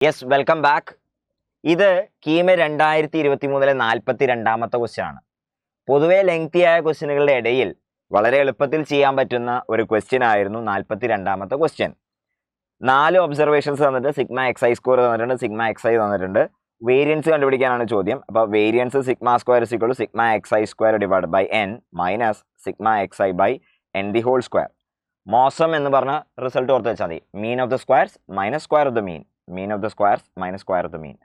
Yes, welcome back. ഇത് KEAM 2023 42ാമത്തെ question ആണ്. പൊതുവെ ലെങ്തി ആയ ക്വസ്റ്റ്യനുകളുടെ ഇടയിൽ വളരെ എളുപ്പത്തിൽ ചെയ്യാൻ പറ്റുന്ന ഒരു ക്വസ്റ്റ്യൻ ആയിരുന്നു 42ാമത്തെ ക്വസ്റ്റ്യൻ. 4 ഒബ്സർവേഷൻസ് തന്നിട്ട് സിഗ്മ XI സ്കോർ തന്നിട്ടുണ്ട്, സിഗ്മ XI തന്നിട്ടുണ്ട്. വേരിയൻസ് കണ്ടുപിടിക്കാനാണ് ചോദ്യം. അപ്പോൾ variance sigma square = sigma XI square divide by n minus sigma XI by n the whole square. മോസം എന്ന് പറഞ്ഞ റിസൾട്ട് ഓർത്ത് വെച്ചാൽ മതി. Mean of the squares minus square of the mean, mean of the squares minus square of the mean.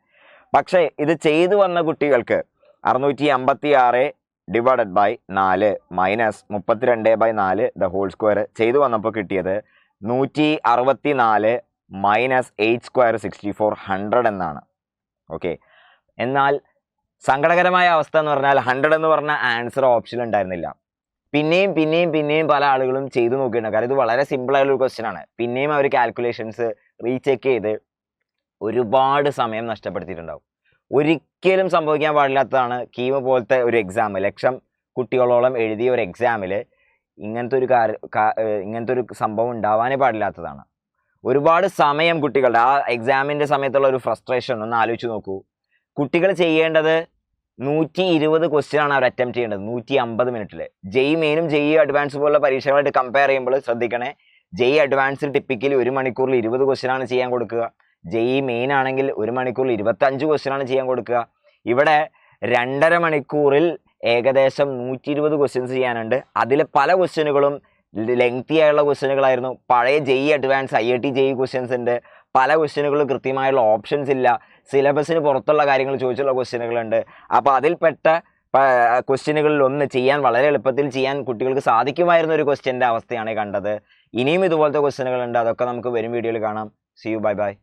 പക്ഷേ ഇത് ചെയ്തു വന്ന കുട്ടികൾക്ക് 656 divided by 4 minus 32/4 the whole square ചെയ്തു വന്നപ്പോൾ കിട്ടിയത് 164 മൈനസ് 8 സ്ക്വയർ 64 100 എന്നാണ്. ഓക്കെ, എന്നാൽ സങ്കടകരമായ അവസ്ഥ എന്ന് പറഞ്ഞാൽ 100 എന്ന് പറഞ്ഞ ആൻസർ ഓപ്ഷൻ ഉണ്ടായിരുന്നില്ല. പിന്നെയും പല ആളുകളും ചെയ്തു നോക്കിയിട്ടുണ്ട്. കാരണം ഇത് വളരെ സിമ്പിൾ ആയിട്ടുള്ള ഒരു ക്വസ്റ്റ്യൻ ആണ്. പിന്നെയും അവർ കാൽക്കുലേഷൻസ് റീചെക്ക് ചെയ്ത് ഒരുപാട് സമയം നഷ്ടപ്പെടുത്തിയിട്ടുണ്ടാവും. ഒരിക്കലും സംഭവിക്കാൻ പാടില്ലാത്തതാണ് കീമ് പോലത്തെ ഒരു എക്സാം. ലക്ഷം കുട്ടികളോളം എഴുതിയ ഒരു എക്സാമിൽ ഇങ്ങനത്തെ ഒരു സംഭവം ഉണ്ടാവാനേ പാടില്ലാത്തതാണ്. ഒരുപാട് സമയം കുട്ടികളുടെ ആ എക്സാമിൻ്റെ സമയത്തുള്ള ഒരു ഫ്രസ്ട്രേഷൻ ഒന്ന് ആലോചിച്ച് നോക്കൂ. കുട്ടികൾ ചെയ്യേണ്ടത് 120 ക്വസ്റ്റ്യൻ ആണ് അവർ അറ്റംപ്റ്റ് ചെയ്യേണ്ടത് 150 മിനിറ്റിൽ. ജെയ് മെയിനും ജെയ് അഡ്വാൻസ് പോലുള്ള പരീക്ഷകളായിട്ട് കമ്പയർ ചെയ്യുമ്പോൾ ശ്രദ്ധിക്കണേ, ജെയ് അഡ്വാൻസിൽ ടിപ്പിക്കലി 1 മണിക്കൂറിൽ 20 ക്വസ്റ്റ്യൻ ആണ് ചെയ്യാൻ കൊടുക്കുക. ജെയ് മെയിൻ ആണെങ്കിൽ 1 മണിക്കൂറിൽ 25 ക്വസ്റ്റ്യൻ ആണ് ചെയ്യാൻ കൊടുക്കുക. ഇവിടെ 2.5 മണിക്കൂറിൽ ഏകദേശം 120 ക്വസ്റ്റ്യൻസ് ചെയ്യാനുണ്ട്. അതിൽ പല ക്വസ്റ്റ്യനുകളും ലെങ്തി ആയുള്ള ക്വസ്റ്റ്യനുകളായിരുന്നു. പഴയ ജെയ് അഡ്വാൻസ് IIT ജെയ് ക്വസ്റ്റ്യൻസ് ഉണ്ട്. പല ക്വസ്റ്റ്യനുകളും കൃത്യമായുള്ള ഓപ്ഷൻസ് ഇല്ല. സിലബസിന് പുറത്തുള്ള കാര്യങ്ങൾ ചോദിച്ചുള്ള ക്വസ്റ്റ്യനുകളുണ്ട്. അപ്പോൾ അതിൽപ്പെട്ട ക്വസ്റ്റ്യനുകളിൽ ഒന്ന് ചെയ്യാൻ വളരെ എളുപ്പത്തിൽ ചെയ്യാൻ കുട്ടികൾക്ക് സാധിക്കുമായിരുന്ന ഒരു ക്വസ്റ്റ്യൻ്റെ അവസ്ഥയാണ് കണ്ടത്. ഇനിയും ഇതുപോലത്തെ ക്വസ്റ്റ്യനുകളുണ്ട്. അതൊക്കെ നമുക്ക് വരും വീഡിയോയിൽ കാണാം. See you, bye bye.